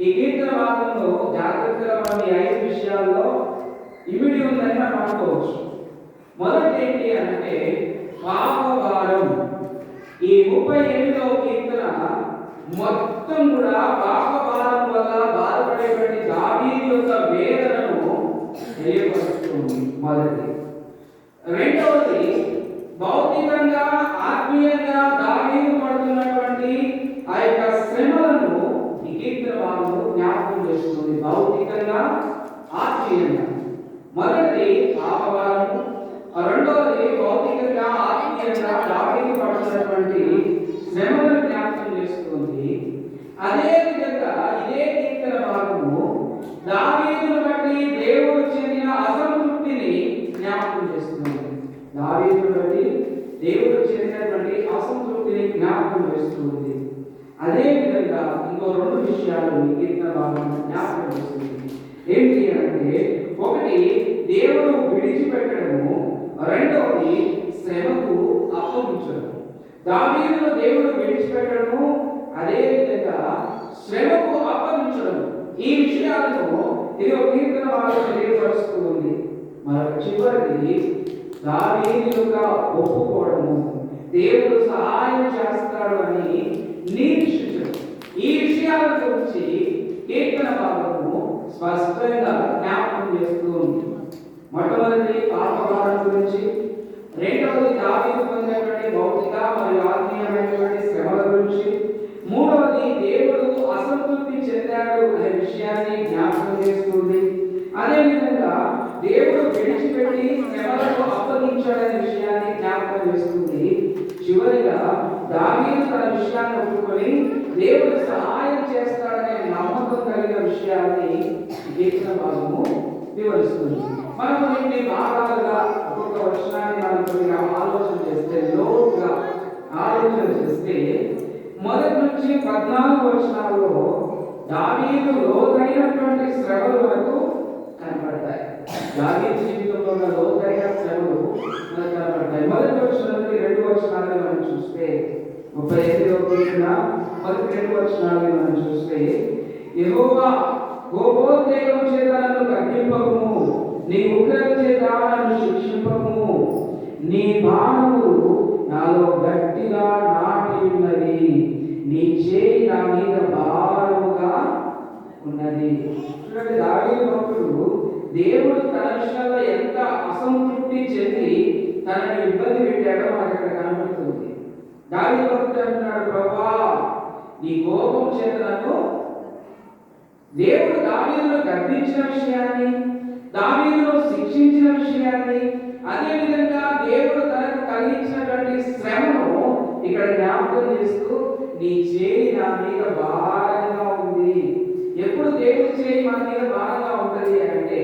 ఈ కీర్తన భాగంలో జాగ్రత్తగా మనం ఈ 5 విషయాల్లో ఇమిడి ఉందని మనం అనుకోవచ్చు. మొదటి ఏంటి అంటే పాపభారం. ఈ 38వ కీర్తన మొత్తం కూడా పాపభారం వల్ల బాధపడేటువంటి దావీదు యొక్క వేదనను తెలియపరుస్తుంది. మొదటి. రెండవది భౌతికంగా ఆత్మీయంగా దావీదు పడుతున్నటువంటి ఆ యొక్క శ్రమలను ఈ కీర్తన భాగంలో జ్ఞాపకం చేస్తుంది. భౌతికంగా ఆత్మీయంగా. మొదటిది పాపభారం, రెండవది భౌతికంగా ఆత్మీయంగా దావీదు పడుతున్నటువంటి శ్రమలను జ్ఞాపకం చేస్తుంది. అదే విధంగా ఇదే కీర్తన భాగము దావీదును బట్టి దేవుడు చెందిన అసంతృప్తిని జ్ఞాపకం చేస్తుంది. దావీదును బట్టి దేవుడు చెందినటువంటి అసంతృప్తిని జ్ఞాపకం చేస్తుంది. అదే విధంగా ఇంకో 2 విషయాలు ఈ కీర్తన భాగంలో జ్ఞాపకం చేస్తుంది. ఏంటి అంటే ఒకటి దేవుడు విడిచిపెట్టడము, రెండవది శ్రమకు అప్పగించడం. దావీదును దేవుడు విడిచిపెట్టడము, అదే విధంగా శ్రమకు అప్పగించడం. ఈ విషయాలను ఇది ఒక కీర్తన భాగంలో తెలియపరుస్తూ ఉంది. మరొక చివరిది దావీదు యొక్క ఒప్పుకోవడము, దేవుడు సహాయం చేస్తాడు అని నిరీక్షించడం. ఈ విషయాల గురించి కీర్తన భాగము స్పష్టంగా జ్ఞాపకం చేస్తూ ఉంది. మొట్టమొదటి పాపభారం గురించి, రెండవది దావీదు పొందినటువంటి భౌతిక మరియు ఆత్మీయమైనటువంటి శ్రమల గురించి, మూడవది దేవుడు అసంతృప్తి చెందాడు అనే విషయాన్ని జ్ఞాపకం చేస్తుంది. అదేవిధంగా దేవుడు విడిచిపెట్టి శ్రమలకు అప్పగించాడనే విషయాన్ని జ్ఞాపకం చేస్తుంది. చివరిగా దావీదు తన విషయాన్ని ఒప్పుకొని దేవుడు సహాయం చేస్తాడనే నమ్మకం కలిగిన విషయాన్ని కీర్తన భాగము వివరిస్తుంది. మనం కొన్ని భాగాలుగా ఒక్కొక్క వచనాన్ని మనం కొద్దిగా ఆలోచన చేస్తే, లోతుగా ఆలోచన చేస్తే, మొదటి నుంచి 14 వచనాల్లో దావీదు లోతైనటువంటి శ్రమలు మనకు కనబడతాయి. దావీదు జీవితంలో ఉన్న లోతైన శ్రమలు మనకు కనబడతాయి. మొదటి వచనం నుండి 2 వచనాలను మనం చూస్తే, 38వ కీర్తన మొదటి 2 వచనాలను మనం చూస్తే, యెహోవా కోపోద్రేకం చేత నన్ను ఖండింపకుము, నీ ఉగ్రత చేత నన్ను శిక్షింపకుము, నీ బాణములు నాలో గట్టిగా నాటి ఉన్నది, నీ చేయి నా మీద భారముగా ఉన్నది. చూడండి, దావీదు భక్తుడు దేవుడు తన విషయంలో ఎంత అసంతృప్తి చెంది తనని ఇబ్బంది పెట్టాడో మనకు అక్కడ కనబడుతుంది. దావీదు భక్తుడు అంటున్నాడు, ప్రభువా నీ కోపం చేత నన్ను. దేవుడు దావీదును గద్దించిన విషయాన్ని, దావీదును శిక్షించిన విషయాన్ని, అదే విధంగా దేవుడు తనకు కలిగించినటువంటి శ్రమను ఇక్కడ జ్ఞాపకం చేస్తూ, నీ చేయి నా మీద భారంగా ఉంది. ఎప్పుడు దేవుడి చేయి మన మీద భారంగా ఉంటుంది అంటే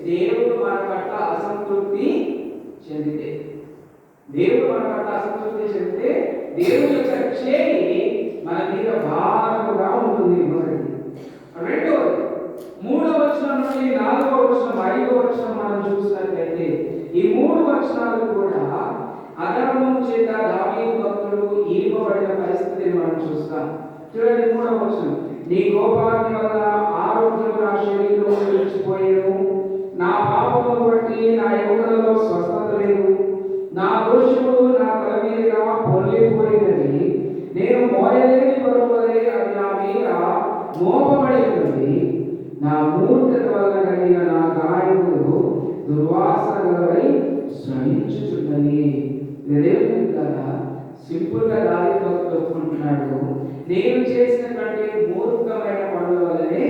దేవుడు మన పట్ల అసంతృప్తి చెందితే, దేవుడు మన పట్ల అసంతృప్తి చెందితే దేవుడి యొక్క చేయి మన మీద భారముగా ఉంటుంది. రెండవది 3వ వచనం నుండి 4వ వచనం 5వ వచనం మనం చూసినట్లయితే ఈ 3 వచనాలు కూడా అధర్మం చేత దావీదు భక్తుడు ఈర్పబడిన పరిస్థితిని మనం చూస్తాం. చూడండి, 3వ వచనం, నీ కోపాగ్ని వల్ల ఆరోగ్యం నా శరీరంలో నిలిచిపోయేను, నా పాపమును బట్టి నా ఎముకలలో స్వస్థత లేదు, నా దోషములు నా తల మీదుగా పొర్లిపోయినది, నేను మోయలేని బరువులే అది నా మీద మోపబడి ఉన్నది, నా మూర్ఖత వల్ల కలిగిన నా గాయములు దుర్వాసనలై శ్రమించుచున్నది. దేవుని కదా సింపుల్గా దావీదు భక్తుడు ఒప్పుకుంటున్నాడు, నేను చేసినటువంటి మూర్ఖమైన పనుల వల్లనే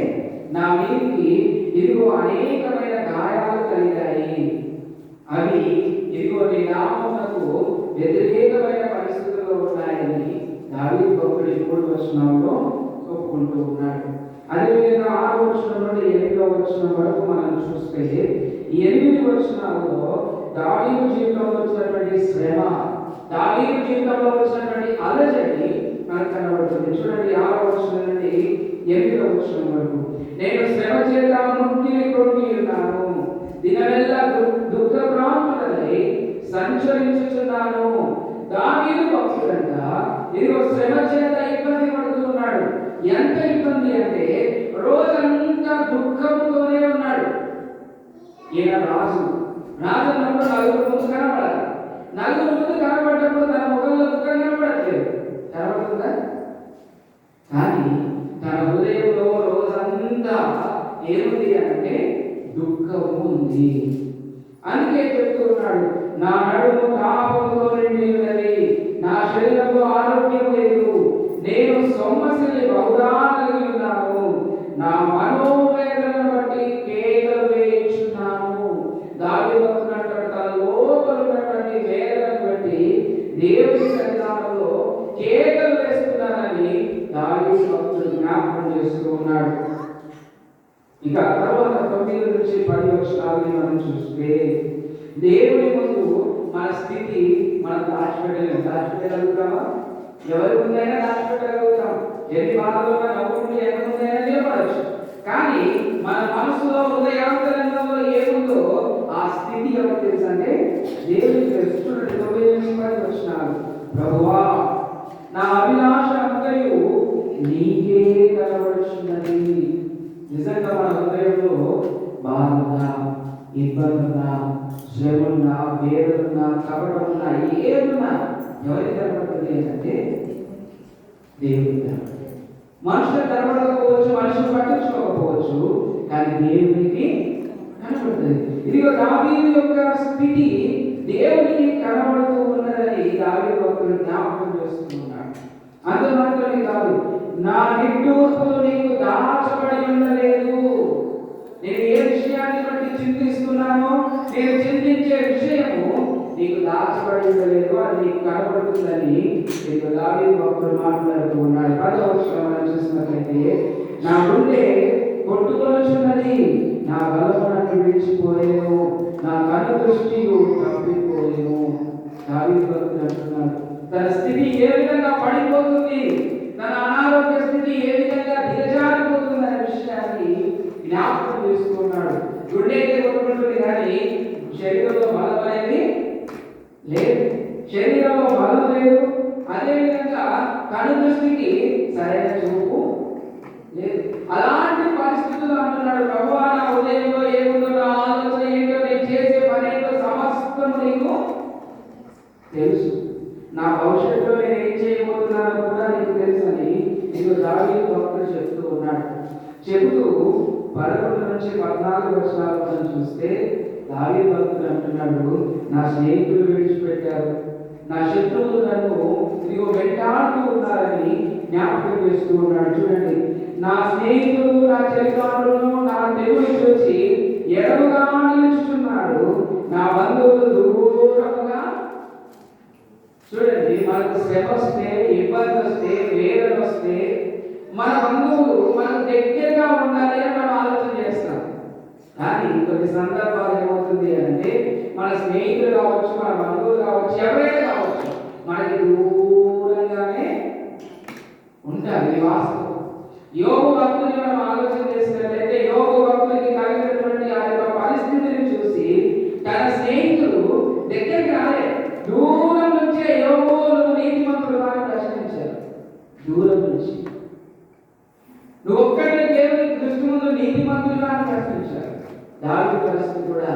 నా మీదికి ఇదిగో అనేకమైన గాయాలు కలిగాయి, అవి ఇదిగో నీ నామమునకు వ్యతిరేకమైన పరిస్థితుల్లో ఉన్నాయని దావీదు భక్తుడు 3వ వచనంలో ఒప్పుకుంటూ ఉన్నాడు. అదేవిధంగా 6వ వచనం నుండి 8వ వచనం వరకు మనం చూస్తే ఈ 8 వచనాల్లో దావీదు జీవితంలో వచ్చినటువంటి శ్రమ, దావీదు జీవితంలో వచ్చినటువంటి అలజడి మనకు కనబడుతుంది. చూడండి, 6వ వచనం నుండి 8వ వచనం వరకు, నేను శ్రమ చేత ముట్టిని కృంగి ఉన్నాను, దినమెల్లా దుఃఖభ్రాంతుడనై సంచరించుచున్నాను. దావీదు భక్తుడంట ఇదిగో శ్రమ చేత ఇబ్బంది పడుతున్నాడు. ఎంత ఇబ్బంది అంటే రోజంతా దుఃఖంతోనే ఉన్నాడు. ఈయన రాజు అన్నప్పుడు నలుగురు ముందు కనపడాలి. నలుగురు ముందు కనపడ్డప్పుడు తన ముఖంలో దుఃఖం కనపడట్లేదు, కనపడుతుందా? కానీ తన హృదయంలో రోజంతా ఏముంది అంటే దుఃఖము ఉంది. అందుకే చెప్తున్నాడు, నా నడుము తాపంతో నిండి ఉన్నది, నా శరీరంలో ఆరోగ్యం లేదు, నేను సొమ్మసిల్లి బహుగా కలిగి ఉన్నాను, నా మనోవేదనను బట్టి కేకలు వేయించున్నాను. దావీదు అంటున్నాడు, తన లోపల ఉన్నటువంటి వేదనను బట్టి దేవుని సన్నిధానంలో కేకలు వేస్తున్నానని దావీదు భక్తుడు జ్ఞాపకం చేస్తూ ఉన్నాడు. ఇక తర్వాత 9 నుంచి 10 వచనాలని మనం చూస్తే, దేవుని ముందు మన స్థితి మనం దాచిపెట్టగలుగుతామా? ఎవరి ముందైనా దాచిపెట్టగలుగుతాం. ఎన్ని బాధలు ఉన్నా నవ్వుకుంటూ ఎవరి ముందైనా నిలబడచ్చు. కానీ మన మనసులో హృదయాంతరంగంలో ఏముందో ఆ స్థితి ఎవరు తెలుసు అంటే దేవునికి తెలుసు. చూడండి 9 నుంచి 10 వచనాలు. ప్రభువా, నా అభిలాష అంతయు నీకే కనబడుచున్నది. నిజంగా మన హృదయంలో బాధున్నా, ఇబ్బందున్నా, శ్రమన్నా, వేదనున్నా, కపటమున్నా, ఏదున్నా ఎవరికి కనబడుతుంది అంటే దేవుడికి కనబడుతుంది. మనుషులు కనబడకపోవచ్చు, మనుషులు పట్టించుకోకపోవచ్చు, కానీ దేవునికి కనబడుతుంది. ఇదిగో దావీదు యొక్క స్థితి దేవునికి కనబడుతూ ఉన్నదని దావీదు భక్తుడు జ్ఞాపకం చేస్తున్నాడు. అంత మాత్రమే కాదు, నా నిట్టూర్పులు నీకు దాచబడి ఉండలేదు. నేను ఏ విషయాన్ని బట్టి చింతిస్తున్నానో, నేను చింతించే విషయము నీకు దాచబడి ఉండలేదు, అది నీకు కనబడుతుందని నీకు దావీదు భక్తుడు మాట్లాడుతూ ఉన్నాడు. 10వ వచనం చూసినట్లయితే, నా గుండె కొట్టుకొనుచున్నది, నా బలము నన్ను విడిచిపోయేను, నా కను దృష్టి తప్పిపోయేను. దావీదు భక్తుడు అంటున్నాడు, తన స్థితి ఏ విధంగా పడిపోతుంది, తన అనారోగ్య స్థితి ఏ విధంగా దిగజారిపోతుంది అనే విషయాన్ని జ్ఞాపకం చేసుకున్నాడు. గుండె అయితే కొట్టుకుంటుంది కానీ శరీరంలో బలం అనేది లేదు, శరీరంలో బలం లేదు. అదేవిధంగా కను దృష్టికి సరైన చూపు లేదు. అలాంటి పరిస్థితులు అంటున్నాడు, ప్రభువా, నా హృదయంలో ఏముందో, నా ఆలోచన ఏంటో, నేను చేసే పని ఏంటో సమస్తం నీకు తెలుసు, నా భవిష్యత్తులో నేను ఏం చేయబోతున్నానో కూడా నీకు తెలుసని నీకు దావీదు భక్తుడు చెప్తూ ఉన్నాడు. చెబుతూ 11 నుంచి 14 వచనాలు మనం చూస్తే దావీదు భక్తుడు అంటున్నాడు, నా స్నేహితులు విడిచిపెట్టారు, నా శత్రువులు నన్ను ఇదిగో వెంటాడుతూ ఉన్నారని జ్ఞాపకం చేస్తూ ఉన్నాడు. చూడండి, నా స్నేహితులు, నా చెలికారులను నా తెగులు చూసి ఎడముగా నిలుచుచున్నారు, నా బంధువులు దూరముగా. చూడండి, మనకు శ్రమ వస్తే, ఇబ్బంది వస్తే, వేదన వస్తే మన బంధువులు మనకు దగ్గరగా ఉండాలి అని మనం ఆలోచన చేస్తాం. కానీ కొన్ని సందర్భాలు ఏమవుతుంది అంటే మన స్నేహితులు కావచ్చు, మన బంధువులు కావచ్చు, ఎవరైనా కావచ్చు, మనకి దూరంగానే ఉంటారు. ఇది వాస్తవం. యోగు భక్తుని మనం ఆలోచన చేసినట్లయితే యోగు భక్తునికి కలిగినటువంటి ఆ యొక్క పరిస్థితిని చూసి తన స్నేహితులు దగ్గరికి రాలే, దూరం నుంచే యోగులు నీతిమంతుడు అని ప్రశ్నించారు. దూరం నుంచి నువ్వు ఒక్కడే దేవుని దృష్టి ముందు నీతిమంతుడుగా అని ప్రశ్నించారు. దావీదు పరిస్థితి కూడా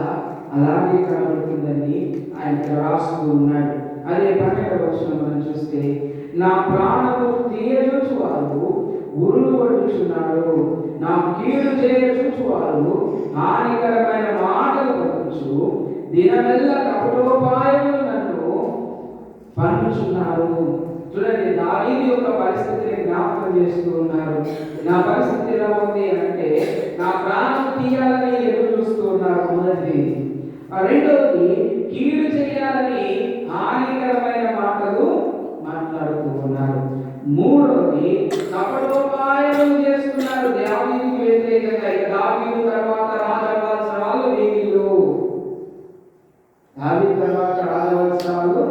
అలాగే కనబడుతుందని ఆయన రాస్తూ ఉన్నాడు. అదే 12వ వచనం మనం చూస్తే, నా ప్రాణము తీయజూచు వారు ఉరులు పడుచున్నాడు, నా కీడు చేయచూచు వారు హానికరమైన మాటలు పలుకుచు దినమెల్ల కపటోపాయములు నన్ను పన్నుచున్నారు. చూడండి, దావీదు యొక్క పరిస్థితిని జ్ఞాపకం చేస్తూ ఉన్నారు. నా పరిస్థితి ఎలా ఉంది అంటే నా ప్రాణం తీయాలని ఎదురు చూస్తూ ఉన్నారు. మొదటిది. రెండవది, కీడు చేయాలని హానికరమైన మాటలు మాట్లాడుతూ ఉన్నారు. మూడవది, కపటోపాయములు చేస్తున్నారు దావీదుకు వ్యతిరేకంగా. ఇక దావీదు తర్వాత రాజవలసిన వాళ్ళు వీళ్ళు, దావీదు తర్వాత రాజవలసిన వాళ్ళు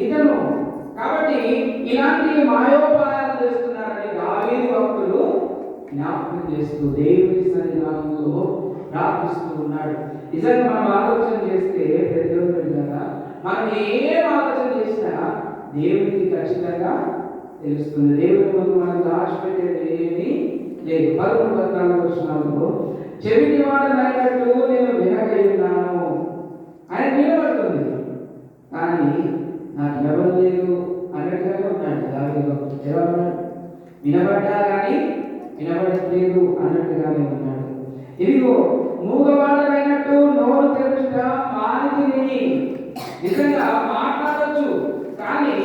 ఇతను. కాబట్టి ఇలాంటి మాయోపాయాలు చేస్తున్నారని దావీదు భక్తుడు జ్ఞాపకం చేస్తూ దేవుని సన్నిధానంలో ప్రార్థిస్తూ ఉన్నాడు. నిజంగా మనం ఆలోచన చేస్తే కదా, మనం ఏం ఆలోచన చేసినా దేవునికి ఖచ్చితంగా తెలుస్తుంది. దేవుని ముందు మనం దాచిపెట్టేది ఏమీ లేదు. 13-14 చెవిటి వాడనైనట్టు నేను వినగలిగినాను. ఆయన వినబడుతుంది కానీ నాకు ఎవరు లేదు అన్నట్టుగానే ఉన్నాడు దావీదు. ఎలా ఉన్నాడు? వినబడ్డా కానీ వినబడట్లేదు అన్నట్టుగానే ఉన్నాడు. ఇదిగో మూగవాడనైనట్టు నోరు తెరుచుట మానితిని. నిజంగా మాట్లాడచ్చు కానీ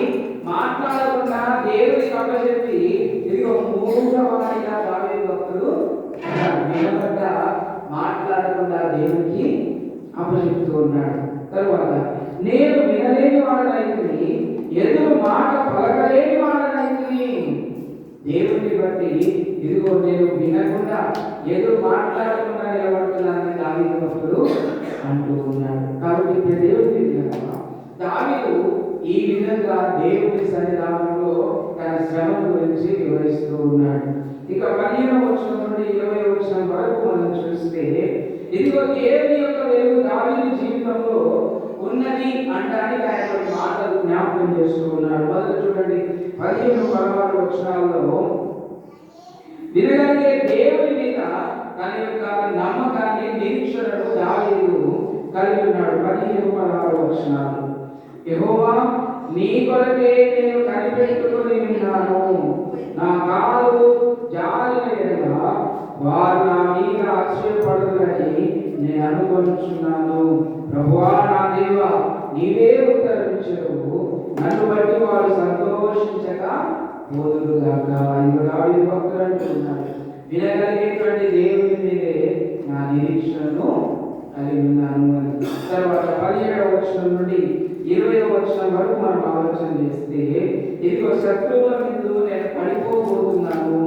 మాట్లాడకుండా దేవుడికి అప్పచెప్పి ఇదిగో మూగవాడిగా దావీదు భక్తుడు వినబడ్డా మాట్లాడకుండా దేవుడికి అప్పచెప్తూ ఉన్నాడు. తరువాత నేను వినలేని వాడనైతిని, ఎదురు మాట పలకలేని వాడనైతిని. దేవుడిని బట్టి ఇదిగో నేను వినకుండా ఎదురు మాట్లాడకుండా నిలబడుతున్నానని దావీదు భక్తుడు అంటూ ఉన్నాడు. కాబట్టి ఇప్పుడు దేవుడి దావీదు ఈ విధంగా దేవుడి సన్నిధానంలో తన శ్రమ గురించి వివరిస్తూ ఉన్నాడు. ఇక 15వ వచనం నుండి 20వ వచనం వరకు మనం చూస్తే ఇదిగో దేవుని యొక్క వెలుగు దావీదు జీవితంలో ఉన్నది అనడానికి ఆయన కొన్ని మాటలు జ్ఞాపకం చేస్తూ ఉన్నాడు. మొదట చూడండి 15-16 వచనాల్లో వినగలిగే దేవుని మీద తన యొక్క నమ్మకాన్ని నిరీక్షణను దావీదు కలిగి ఉన్నాడు. 15-16 వచనాలు యెహోవా నీ కొరకే నేను కనిపెట్టుకుని ఉన్నాను, నా కాలు జారిన ఎడల వారు నా మీద ఆశ్చర్యపడుదురని నేను అనుకొనుచున్నాను. ప్రభువా నా దేవా నీవే ఉత్తరించవు, నన్ను బట్టి వారు సంతోషించక పోదురుగాక. ఇవి దావీదు భక్తుడు అంటున్నాడు, వినగలిగేటువంటి దేవుని మీదే నా నిరీక్షణను కలిగి ఉన్నాను అని. తర్వాత 17వ వచనం నుండి 20వ వచనం వరకు మనం ఆలోచన చేస్తే ఇదిగో శత్రువుల ముందు నేను పడిపోబోతున్నాను,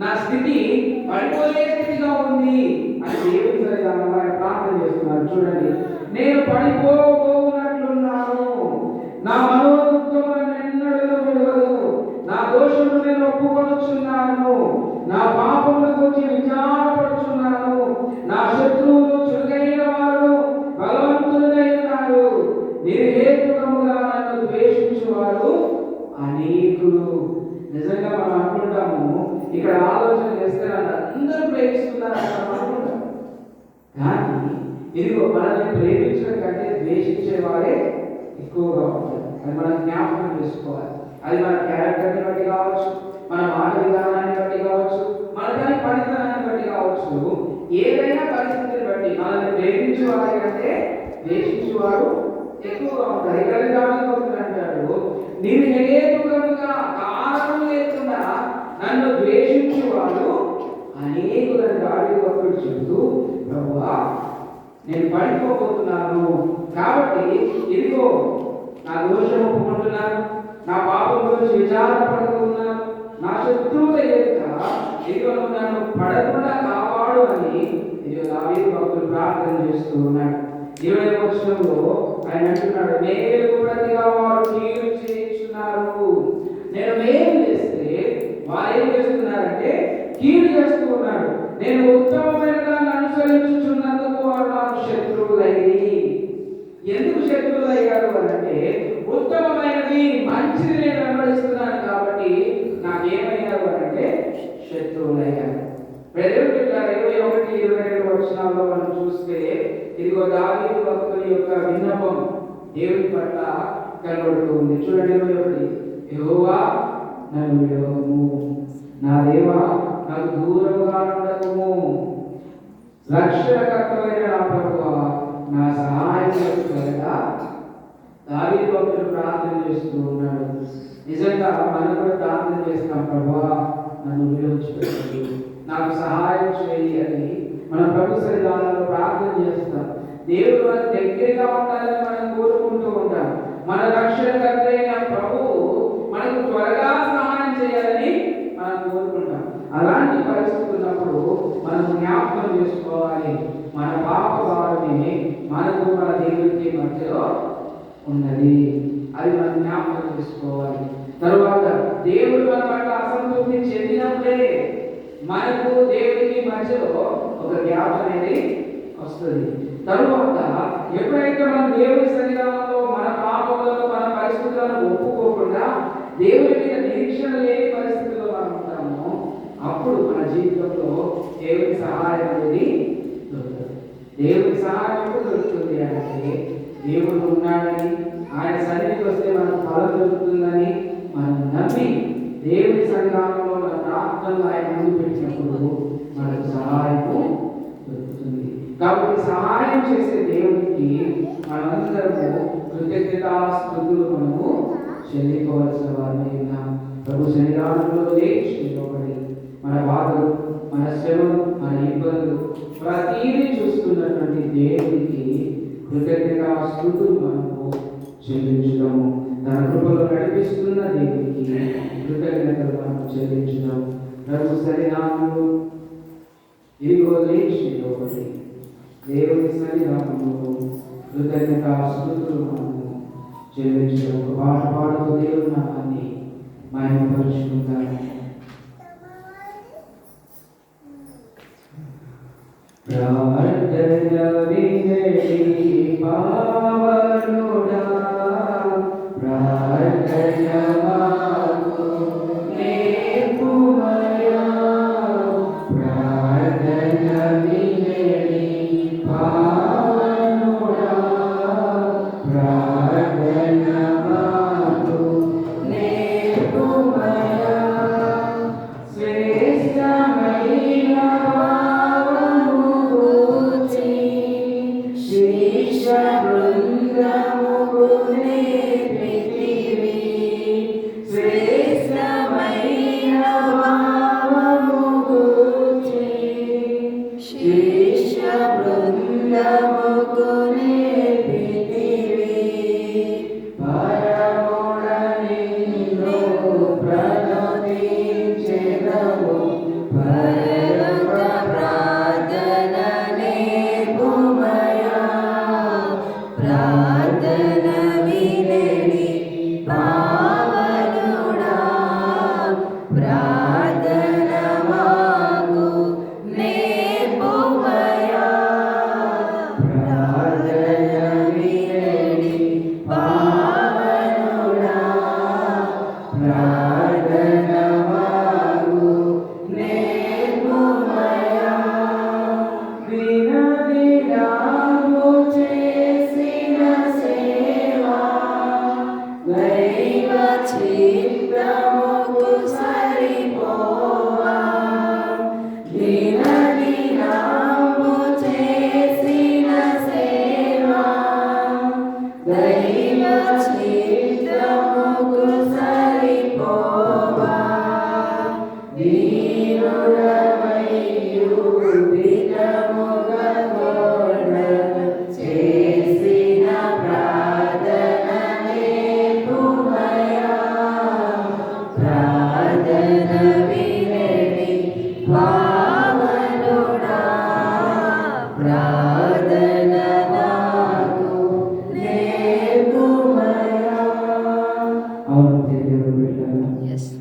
నా స్థితి పడిపోయే స్థితిగా ఉంది అని దేవుని సన్నిధానంలో ఆయన ప్రార్థన చేస్తున్నారు. చూడండి, నేను పడిపోబోతున్నట్లున్నాను, నా మనోదుఃఖములను ఎన్నడూ విడవదు, నా దోషమును నేను ఒప్పుకొనుచున్నాను, నా పాపముల గురించి విచారపడుచున్నాను, నా శత్రువులు చురుకైన వారు బలవంతులై ఉన్నారు, నిర్హేతుకముగా నన్ను ద్వేషించువారు అనేకులు. నిజంగా మనం అనుకుంటాము, ఇక్కడ ఆలోచన చేస్తే అందరూ ప్రేమిస్తున్నారని మనం అనుకుంటాం. కానీ ఇదిగో మనల్ని ప్రేమించడం కంటే ద్వేషించే వారే ఎక్కువగా ఉంటారు. అది మనం జ్ఞాపకం చేసుకోవాలి. అది మన క్యారెక్టర్ని బట్టి కావచ్చు, మన మాట విధానాన్ని బట్టి కావచ్చు, మన దాని పనితనాన్ని బట్టి కావచ్చు, ఏదైనా పరిస్థితిని బట్టి మనల్ని ప్రేమించే వారి కంటే ద్వేషించేవారు ఎక్కువగా ఉంటారు. ఇక్కడ దావీదు అంటాడు, నేను హేతుకముగా కారణం లేకుండా నన్ను ద్వేషించేవారు అనేకులను దావీదు భక్తుడు చెబుతూ, ప్రభువా నేను పడిపోబోతున్నాను కాబట్టి ఇదిగో నా దోషం ఒప్పుకుంటున్నాను, నా పాపం గురించి విచారపడుతూ ఉన్నాను, నా శత్రువుల యొక్క ఇదిగో నన్ను పడకుండా కాపాడు అని ఇదిగో దావీదు భక్తుడు ప్రార్థన చేస్తూ ఉన్నాడు. 20వ వచనంలో ఆయన అంటున్నాడు, మేలు ప్రతిగా వారు కీడు చేస్తున్నారు. నేను మేలు చేస్తే వారు ఏం చేస్తున్నారంటే కీడు చేస్తూ ఉన్నారు. నేను ఉత్తమమైన దాన్ని అనుసరించుచున్నందుకు వారు నాకు శత్రువులయ్యి. ఎందుకు శత్రువులయ్యారు అంటే ఉత్తమమైనది మంచిది నేను వెంబడిస్తున్నాను కాబట్టి నాకేమయ్యారు అంటే శత్రువులయ్యారు. ప్రజలు 21-22 వచనాల్లో మనం చూస్తే ఇదిగో దావీదు భక్తుని యొక్క విన్నపం దేవుని పట్ల కనబడుతూ ఉంది. చూడండి 21, యెహోవా నన్ను విడవము, నా దేవా నాకు దూరముగా ఉండకుము, రక్షణకర్తమైన నా ప్రభువా నా సహాయకులకు త్వరగా. దావీదు భక్తుడు ప్రార్థన చేస్తూ ఉన్నాడు. నిజంగా మనం కూడా ప్రార్థన చేస్తాం, ప్రభువా నన్ను విడిచిపెట్టండి, నాకు సహాయం చేయి అని మన ప్రభు సన్నిధానంలో ప్రార్థన చేస్తాం. దేవుడు మనకు దగ్గరగా ఉండాలని మనం కోరుకుంటూ ఉంటాం. మన రక్షణకర్త అయిన ప్రభువు మనకు త్వరగా సహాయం చేయాలని మనం కోరుకుంటాం. అలాంటి పరిస్థితి ఉన్నప్పుడు మనం జ్ఞాపకం చేసుకోవాలి, మన పాప భారమే మనకు మన దేవుడికి మధ్యలో ఉన్నది. అది మనం జ్ఞాపకం చేసుకోవాలి. తరువాత దేవుడు మన పట్ల అసంతృప్తి చెందినప్పుడే మనకు దేవుడికి మధ్యలో ఒక గ్యాప్ అనేది వస్తుంది. తరువాత ఎప్పుడైతే మనం దేవుడి సన్నిధానంలో మన పాపములను మన పరిస్థితులను ఒప్పుకోకుండా దేవుడి మీద నిరీక్షణ లేని పరిస్థితుల్లో మనం ఉంటామో అప్పుడు మన జీవితంలో దేవుని సహాయం అనేది దొరుకుతుంది. దేవుని సహాయం ఎప్పుడు దొరుకుతుంది అంటే దేవుడు ఉన్నాడని, ఆయన సన్నిధికి వస్తే మనకు ఫలం దొరుకుతుందని మనం నమ్మి దేవుని సన్నిధానంలో మన ప్రార్థనలు ఆయన ముందు పెట్టినప్పుడు మనకు సహాయము దొరుకుతుంది. కాబట్టి సహాయం చేసే దేవునికి మనందరము కృతజ్ఞతాస్తుతులు మనము చెల్లించవలసిన వారిని ఉన్నాం. ప్రభు సన్నిధానంలో లేచి నిలబడి మన బాధలు, మన శ్రమలు, మన ఇబ్బందులు ప్రతీది చూస్తున్నటువంటి దేవునికి కృతజ్ఞతాస్తుతులు మనము చెల్లించడము, తన కృపలో నడిపిస్తున్న దేవునికి కృతజ్ఞతలు మనం చెల్లించడం. ప్రభు సన్నిధానంలో ఇదిగో లేచి నిలబడి దేవుని సన్నిధానంలో కృతజ్ఞతాస్తుతులు మనము చెల్లించడం. పాట పాడుతూ దేవుని నామాన్ని మహిమపరుచుకుంటాము. ప్రార్థన వినడి పావనుడా, ప్రార్థన మాకు నేర్పుమయా, ప్రార్థన వినడి పావనుడా, ప్రార్థన మాకు నేర్పుమయా, శ్రేష్టమైన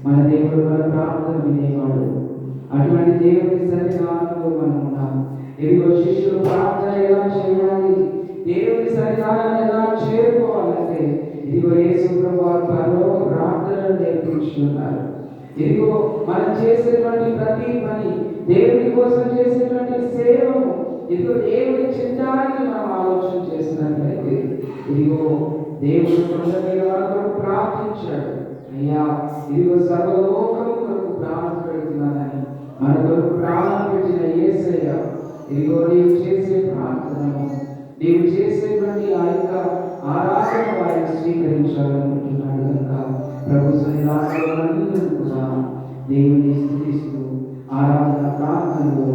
మన దేవుడు మన ప్రార్థన వినేవాడు. అటువంటి దేవుని సన్నిధానంలో మనం ఉన్నాం. ఇదిగో శిష్యులు ప్రార్థన ఎలా చేయాలి, దేవుని సన్నిధానాన్ని ఎలా చేరుకోవాలంటే ఇదిగో యేసు ప్రభువు పరలోక ప్రార్థనను నేర్పించుతున్నారు. ఇదిగో మనం చేసేటువంటి ప్రతి పని, దేవుని కోసం చేసేటువంటి సేవను ఇదిగో దేవుని చిత్తాన్ని మనం ఆలోచన చేసినట్లయితే ఇదిగో దేవుడు కొండ మీద మనకు ప్రార్థించాడు. అయ్యా ఇదిగో సర్వలోకం కొరకు ప్రాణం పెడుతున్నానని, మన కొరకు ప్రాణం పెట్టిన యేసయ్య ఇదిగో నీవు చేసే ప్రార్థనను, నీవు చేసేటువంటి ఆ యొక్క ఆరాధన వారిని స్వీకరించాలనుకుంటున్నాడు కనుక ప్రభు సన్నిధానంలో అందరూ కూడా దేవుని స్తుతిస్తూ ఆరాధన ప్రార్థనలో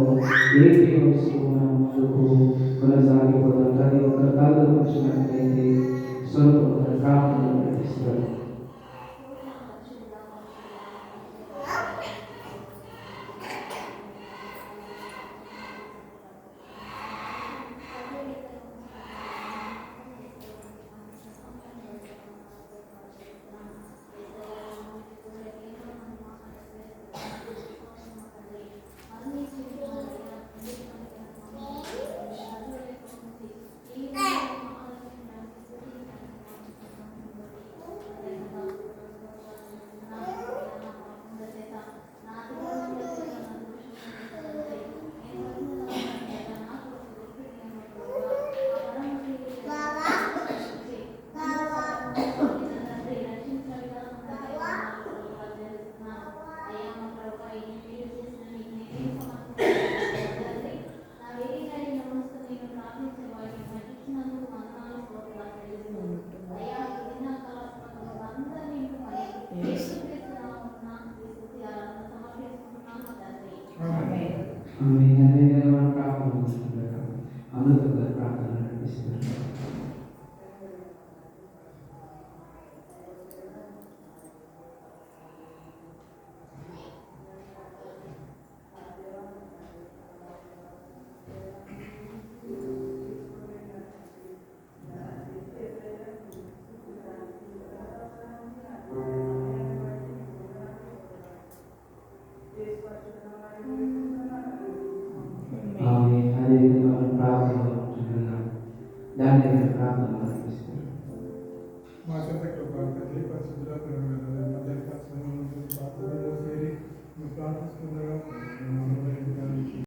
ఏకీభవిస్తూ మనం ముందుకు కొనసాగిపోతాం. ప్రతి ఒక్కరు కళ్ళు వచ్చినట్లయితే స్వరూప ప్రార్థన నడిపిస్తారు. ఆమె అదేవిధంగా మనం ప్రార్థన చేసుకుంటారు. అమృత గారు ప్రార్థన నడిపిస్తారు. ఆమె అదేవిధంగా మనం ప్రార్థనలో ఉంటున్నాం. దాని దగ్గర ప్రార్థన నడిపిస్తారు.